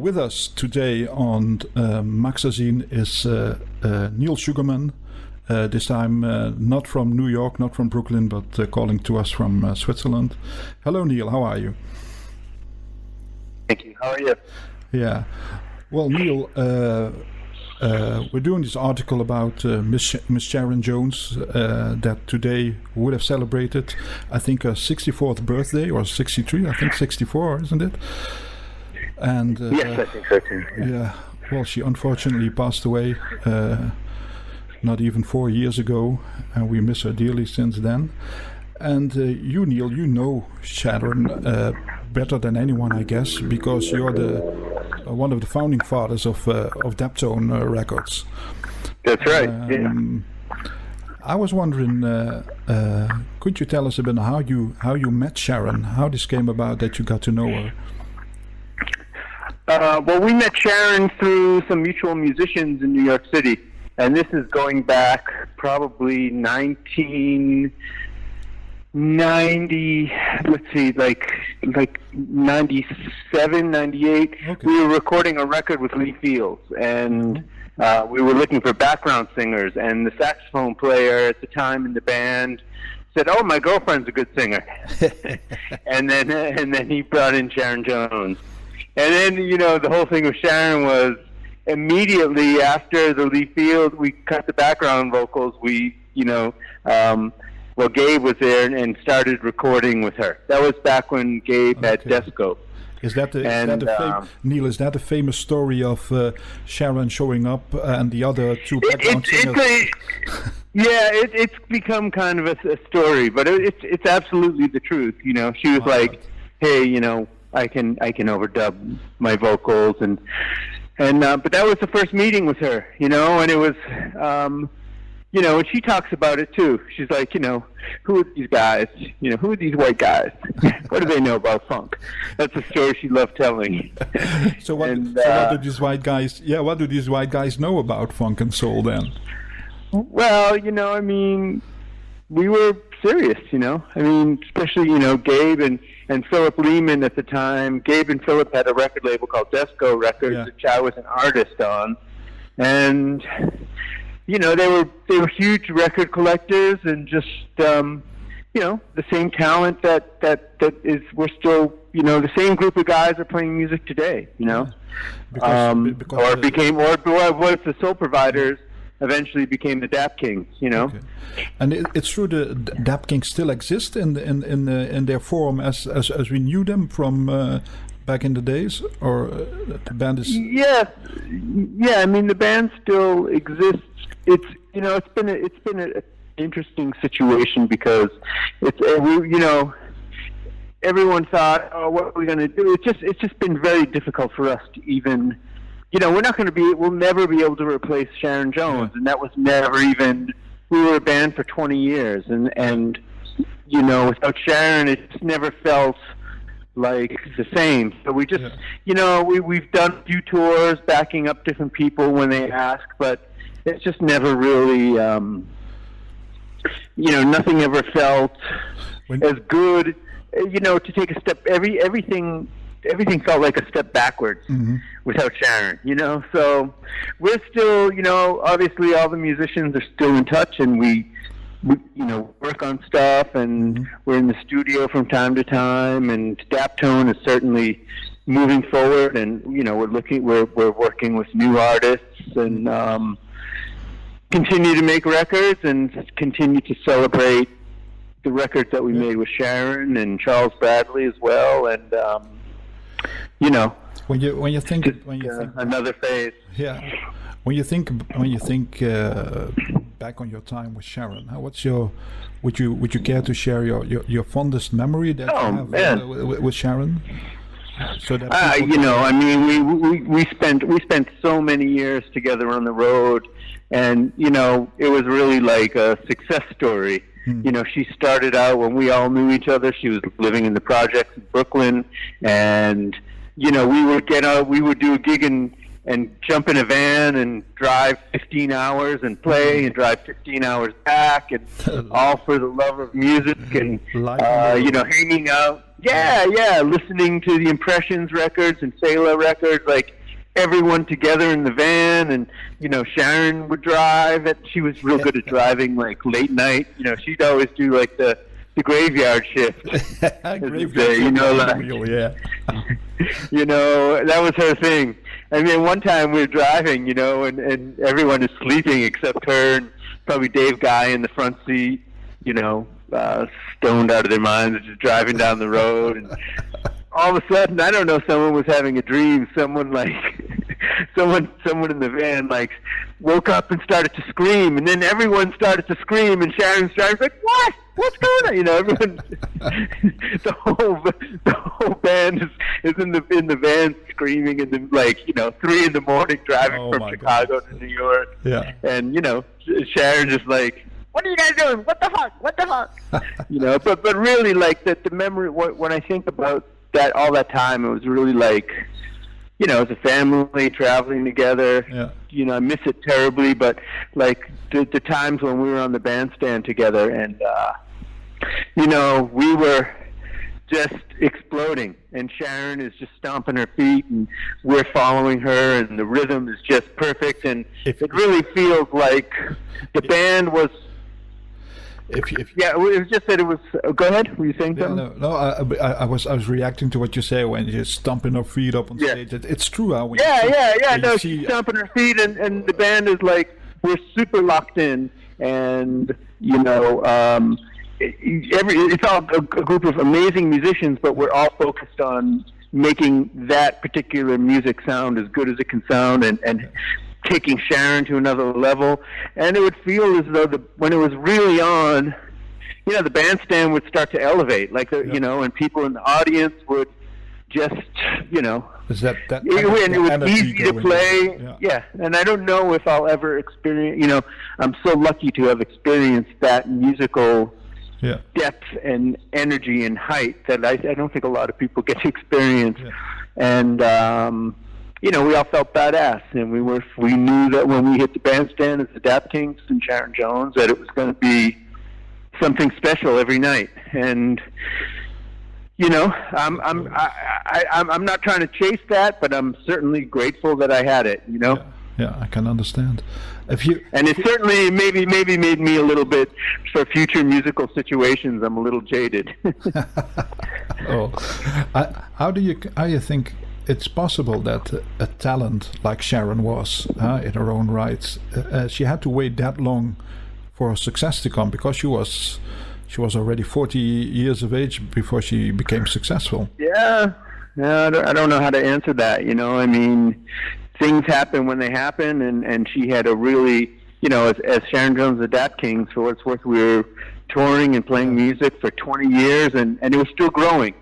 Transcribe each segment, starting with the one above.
with us today on Maxazine is Neal Sugarman. This time not from New York, not from Brooklyn, but calling to us from Switzerland. Hello, Neal. How are you? Thank you. How are you? Yeah. Well, Neal, we're doing this article about Miss Sharon Jones that today would have celebrated, I think, her 64th birthday, or 63, I think 64, isn't it? And yes, I think so too. Yeah. Well, she unfortunately passed away not even 4 years ago, and we miss her dearly since then. And you, Neal, you know Sharon better than anyone, I guess, because you're one of the founding fathers of Daptone Records. That's right. I was wondering, could you tell us a bit how you met Sharon, how this came about that you got to know her? Well, we met Sharon through some mutual musicians in New York City, and this is going back probably 1990. Let's see, like 97, 98. Okay. We were recording a record with Lee Fields, and we were looking for background singers, and the saxophone player at the time in the band said, "Oh, my girlfriend's a good singer," and then he brought in Sharon Jones. And then, the whole thing with Sharon was immediately after the Lee Field, we cut the background vocals. Gabe was there and started recording with her. That was back when Gabe had Desco. Neal, is that a famous story of Sharon showing up and the other two background singers? It's become kind of a story, but it's absolutely the truth. She was like, "Hey, I can overdub my vocals," and but that was the first meeting with her, and it was, and she talks about it too. She's like, who are these guys? Who are these white guys? What do they know about funk? That's a story she loved telling. So what do these white guys? Yeah, what do these white guys know about funk and soul then? Well, we were serious, especially, Gabe and Philip Lehman at the time. Gabe and Philip had a record label called Desco Records, which I was an artist on. And, they were huge record collectors and just, the same talent we're still, the same group of guys are playing music today, was the Soul Providers. Eventually became the Dap Kings, Okay. And it's true the Dap Kings still exist in their form as we knew them from back in the days, or the band is. Yes, yeah. The band still exists. It's it's been an interesting situation because everyone thought, oh, what are we going to do? It's just been very difficult for us to even. We'll never be able to replace Sharon Jones, and that was never even. We were a band for 20 years, and without Sharon, it just never felt like the same. So we just, we've done a few tours, backing up different people when they ask, but it's just never really, nothing ever felt as good. To take a step, everything felt like a step backwards without Sharon, So we're still, obviously all the musicians are still in touch, and we work on stuff, and we're in the studio from time to time, and Daptone is certainly moving forward, and we're working with new artists, and continue to make records, and continue to celebrate the records that we made with Sharon and Charles Bradley as well, and when you think another phase. Yeah. When you think back on your time with Sharon, would you care to share your fondest memory that you have with Sharon? So that we spent so many years together on the road, and it was really like a success story. She started out when we all knew each other. She was living in the projects in Brooklyn, and we would we would do a gig and jump in a van and drive 15 hours and play and drive 15 hours back, and all for the love of music and hanging out Yeah, listening to the Impressions records and Fela records, like everyone together in the van, and Sharon would drive. She was real good at driving, like late night. She'd always do like the graveyard shift. That was her thing. I mean, one time we were driving, and everyone is sleeping except her and probably Dave Guy in the front seat, stoned out of their minds, just driving down the road, and all of a sudden, I don't know, someone was having a dream. Someone someone in the van woke up and started to scream, and then everyone started to scream, and Sharon's like, "What? What's going on?" Everyone, the whole band is in the van screaming, and then 3 a.m. driving from Chicago to New York. Yeah, and Sharon just like, "What are you guys doing? What the fuck? What the fuck?" But really, the memory. When I think about that, all that time, it was really as a family traveling together. Yeah. I miss it terribly, but the times when we were on the bandstand together, and we were just exploding, and Sharon is just stomping her feet, and we're following her, and the rhythm is just perfect, and it really feels like the band was. It was just that it was. Go ahead. Were you saying something? No. I was reacting to what you say when you're stomping her feet up on stage. It's true. She's stomping her feet, and the band is we're super locked in, and it's all a group of amazing musicians, but we're all focused on making that particular music sound as good as it can sound, and taking Sharon to another level. And it would feel as though when it was really on, the bandstand would start to elevate, and people in the audience would just, Is that and it was easy to play. Yeah. And I don't know if I'll ever experience, I'm so lucky to have experienced that musical depth and energy and height that I don't think a lot of people get to experience. Yeah. And, we all felt badass, and we knew that when we hit the bandstand as the Dap Kings and Sharon Jones, that it was going to be something special every night. And I'm not trying to chase that, but I'm certainly grateful that I had it. Yeah, I can understand. And it certainly maybe made me a little bit, for future musical situations, I'm a little jaded. How do you think it's possible that a talent like Sharon was, in her own right, she had to wait that long for her success to come, because she was already 40 years of age before she became successful? Yeah, I don't know how to answer that. I mean, things happen when they happen, and she had a really, as Sharon Jones, the Dap Kings, for what it's worth, we were touring and playing music for 20 years, and it was still growing.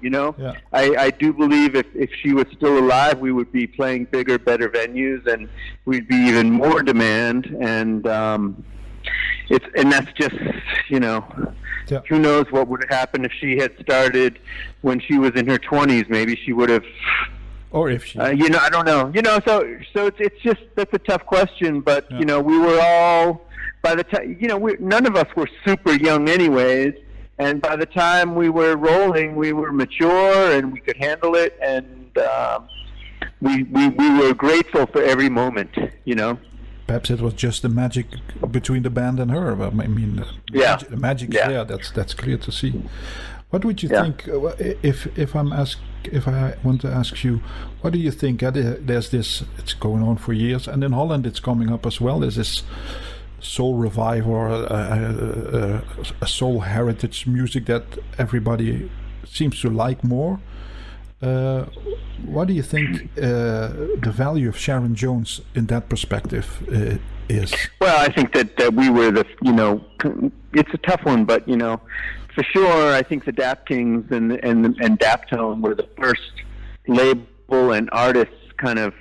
I do believe if she was still alive, we would be playing bigger, better venues, and we'd be even more demand. And that's just who knows what would have happened if she had started when she was in her 20s. Maybe she would have. Or if she, I don't know. So it's just, that's a tough question. But we were all, by the time, none of us were super young anyways. And by the time we were rolling, we were mature and we could handle it. And we were grateful for every moment. Perhaps it was just the magic between the band and her. I mean, the magic's there. That's clear to see. What would you think if I want to ask you, what do you think? There's this, it's going on for years, and in Holland it's coming up as well. There's this soul revival, or a soul heritage music that everybody seems to like more. What do you think the value of Sharon Jones in that perspective is? Well, I think that we were it's a tough one, but for sure, I think the Dap Kings and Daptone were the first label and artists kind of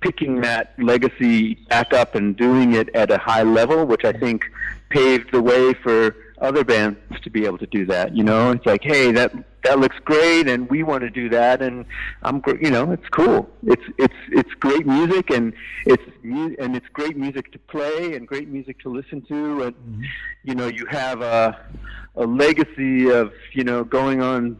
picking that legacy back up and doing it at a high level, which I think paved the way for other bands to be able to do that. It's like, hey, that looks great, and we want to do that, and it's cool. It's great music, and it's great music to play and great music to listen to, and you have a legacy of going on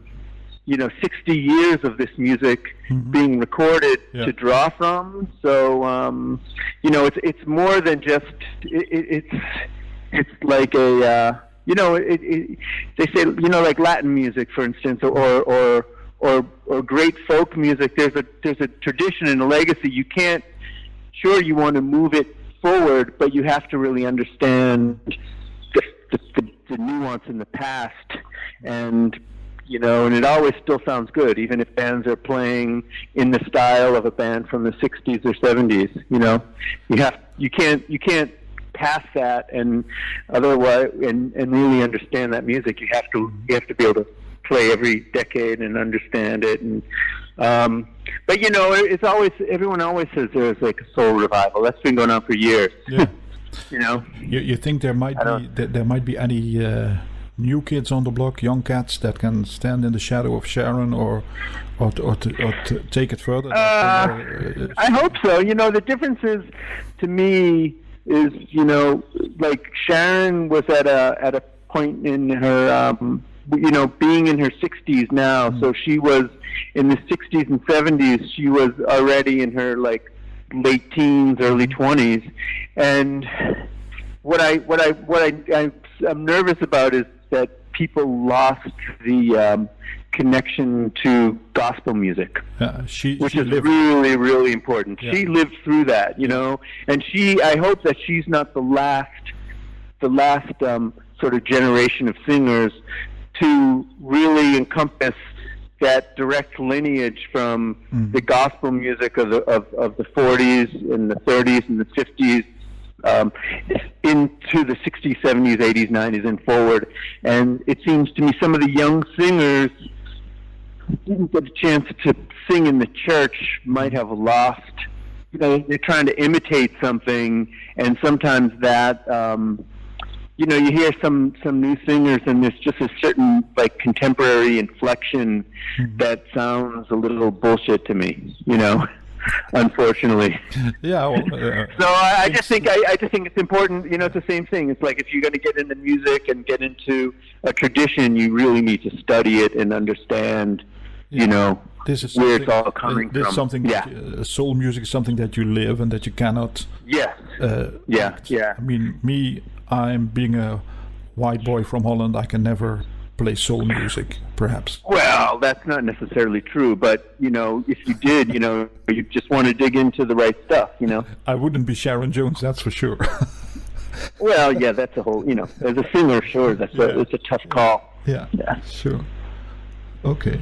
60 years of this music being recorded to draw from. So, it's more than just, it's like a, they say, like Latin music, for instance, or great folk music. There's a tradition and a legacy. You want to move it forward, but you have to really understand the nuance in the past, and it always still sounds good, even if bands are playing in the style of a band from the 60s or 70s. You can't pass that, and otherwise, and really understand that music. You have to be able to play every decade and understand it. And but it's always, everyone always says there's like a soul revival. That's been going on for years. Yeah. You think there might be any new kids on the block, young cats that can stand in the shadow of Sharon, or to take it further? I hope so. The difference is, to me, is like Sharon was at a point in her being in her 60s now. So she was in the 60s and 70s. She was already in her like late teens, early 20s, and what I'm nervous about is that people lost the connection to gospel music, which is really, really important. Yeah. She lived through that, and I hope that she's not the last sort of generation of singers to really encompass that direct lineage from the gospel music of the 40s and the 30s and the 50s into the 60s, 70s, 80s, 90s, and forward. And it seems to me some of the young singers didn't get a chance to sing in the church, might have lost. They're trying to imitate something, and sometimes that, you hear some new singers, and there's just a certain like contemporary inflection that sounds a little bullshit to me, unfortunately. Yeah. Well, so I just think it's important. It's the same thing. It's like if you're going to get into music and get into a tradition, you really need to study it and understand. This is where it's all coming this from. Is something. Soul music is something that you live and that you cannot. Yes. I mean, I'm being a white boy from Holland. I can never play soul music, perhaps. Well, that's not necessarily true, but if you did, you just want to dig into the right stuff, I wouldn't be Sharon Jones, that's for sure. Well, yeah, that's a whole, as a singer, sure, it's a tough call. Yeah, sure. Okay.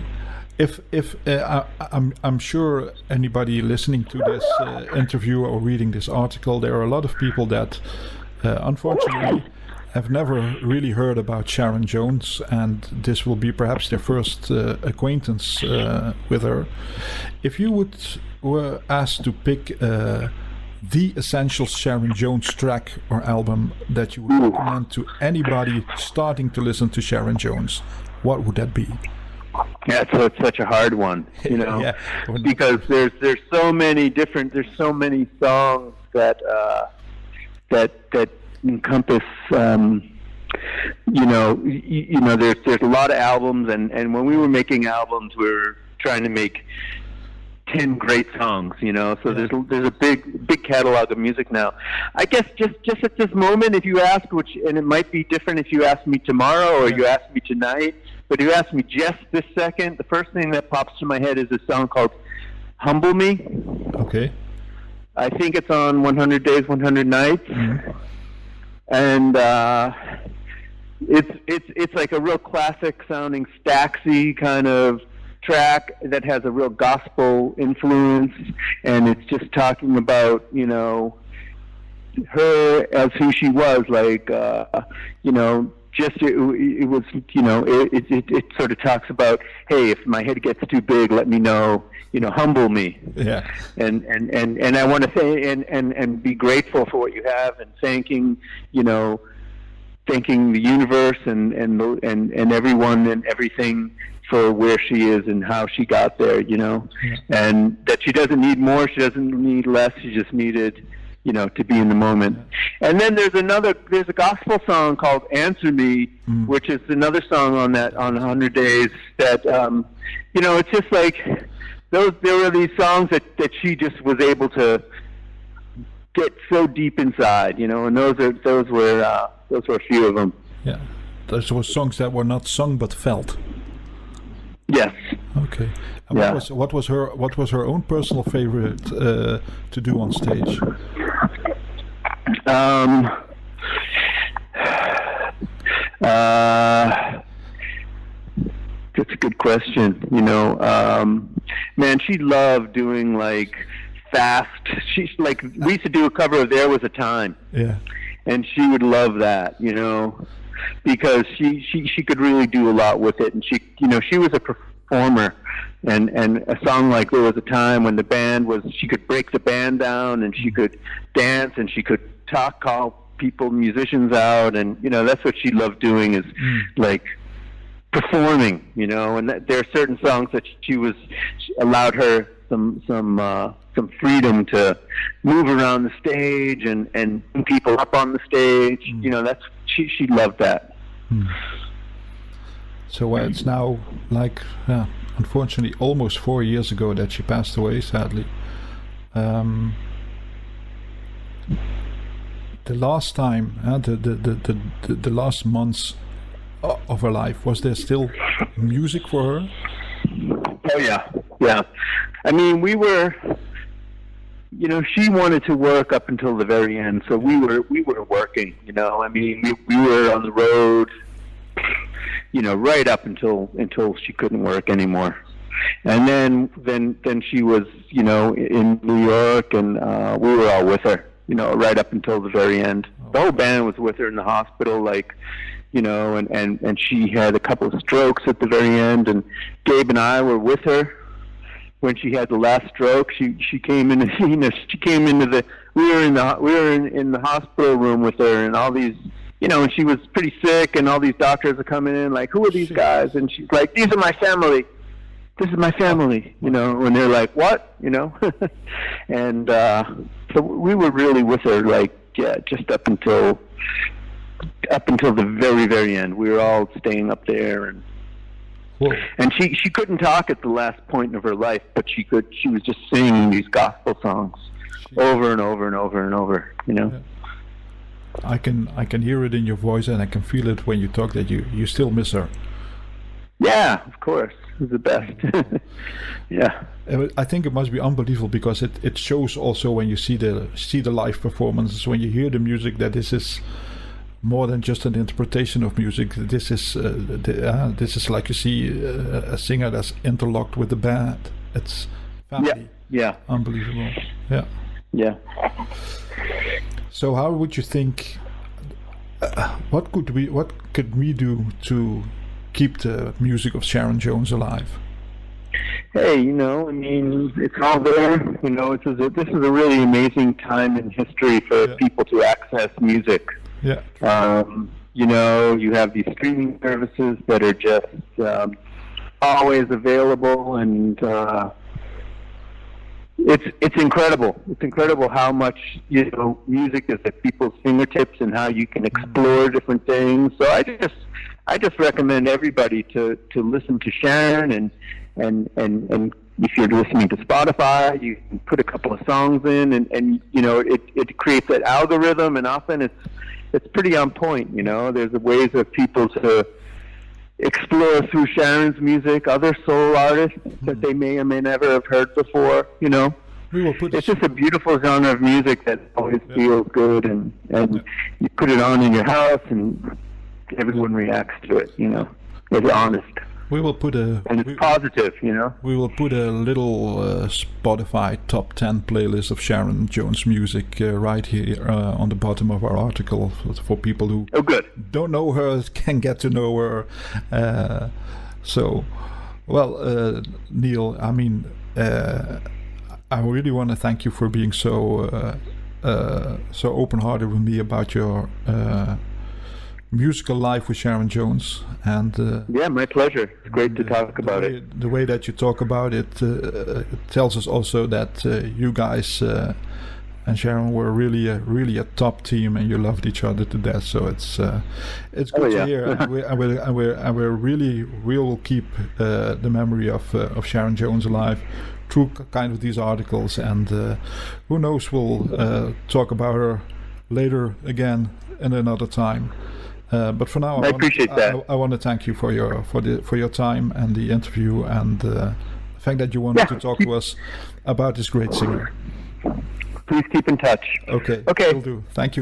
If I'm sure anybody listening to this interview or reading this article, there are a lot of people that unfortunately have never really heard about Sharon Jones, and this will be perhaps their first acquaintance with her. If you were asked to pick the essential Sharon Jones track or album that you would recommend to anybody starting to listen to Sharon Jones, what would that be? Yeah, so it's such a hard one, because there's so many songs that encompass, there's a lot of albums, and when we were making albums, we were trying to make 10 great songs, so there's a big catalog of music now. I guess just at this moment, if you ask, and it might be different if you ask me tomorrow or you ask me tonight, but if you ask me just this second, the first thing that pops to my head is a song called Humble Me. Okay. I think it's on 100 Days, 100 Nights. Mm-hmm. And it's like a real classic sounding Staxy kind of track that has a real gospel influence, and it's just talking about her as who she was, like just it was it sort of talks about, hey, if my head gets too big, let me know, humble me. Yeah. And I want to say and be grateful for what you have, and thanking the universe and everyone and everything for where she is and how she got there, and that she doesn't need more, she doesn't need less, she just needed to be in the moment. And then there's a gospel song called "Answer Me," which is another song on 100 Days. That it's just like there were these songs that she just was able to get so deep inside, and those were a few of them. Yeah, those were songs that were not sung but felt. Yes. Okay. And what was her own personal favorite to do on stage? That's a good question. Man, she loved doing like fast. She's like, we used to do a cover of "There Was a Time." Yeah. And she would love that, because she could really do a lot with it, and she was a performer, and a song like "There Was a Time" when she could break the band down, and she could dance, and she could call musicians out, and that's what she loved doing, is like performing, and there are certain songs that she allowed her some freedom to move around the stage and bring people up on the stage. That's she loved that. So it's now like unfortunately almost 4 years ago that she passed away, sadly. The last time, the last months of her life, was there still music for her? Oh yeah. I mean, we were, she wanted to work up until the very end, so we were working. I mean, we were on the road, right up until she couldn't work anymore. And then she was, in New York, and we were all with her, right up until the very end. The whole band was with her in the hospital, and she had a couple of strokes at the very end, and Gabe and I were with her when she had the last stroke. She came in, we were in the hospital room with her, and all these, and she was pretty sick, and all these doctors are coming in like, who are these guys? And she's like, these are my family. This is my family, and they're like, what? And so we were really with her, just up until the very, very end. We were all staying up there, and she couldn't talk at the last point of her life, but she was just singing these gospel songs over and over and over and over, Yeah. I can hear it in your voice, and I can feel it when you talk that you still miss her. Yeah, of course. She's the best. Yeah. I think it must be unbelievable, because it shows also when you see the live performances, when you hear the music, that this is more than just an interpretation of music. This is like you see a singer that's interlocked with the band. It's family. Yeah. Unbelievable. Yeah. Yeah. So how would you think? What could we do to keep the music of Sharon Jones alive? Hey, I mean, it's all there. This is a really amazing time in history for people to access music. Yeah. You have these streaming services that are just always available, and it's incredible. It's incredible how much music is at people's fingertips, and how you can explore different things. So I just recommend everybody to listen to Sharon, and if you're listening to Spotify, you can put a couple of songs in, and it creates that algorithm, and often it's pretty on point. There's ways of people to explore through Sharon's music, other soul artists that they may or may never have heard before. It's just a beautiful genre of music that always feels good, and you put it on in your house, and everyone reacts to it. It's honest. We will put it's positive. We will put a little Spotify top 10 playlist of Sharon Jones music right here on the bottom of our article for people who don't know her, can get to know her. Neal, I mean, I really want to thank you for being so open-hearted with me about your musical life with Sharon Jones, and my pleasure. It's great to talk about it. The way that you talk about it, it tells us also that you guys and Sharon were really a top team, and you loved each other to death. So it's good to hear, and we will keep the memory of Sharon Jones alive through kind of these articles, and who knows, we'll talk about her later again in another time. But for now, I want to thank you for your time and the interview, and the fact that you wanted to talk to us about this great singer. Please keep in touch. Okay. Will do. Thank you.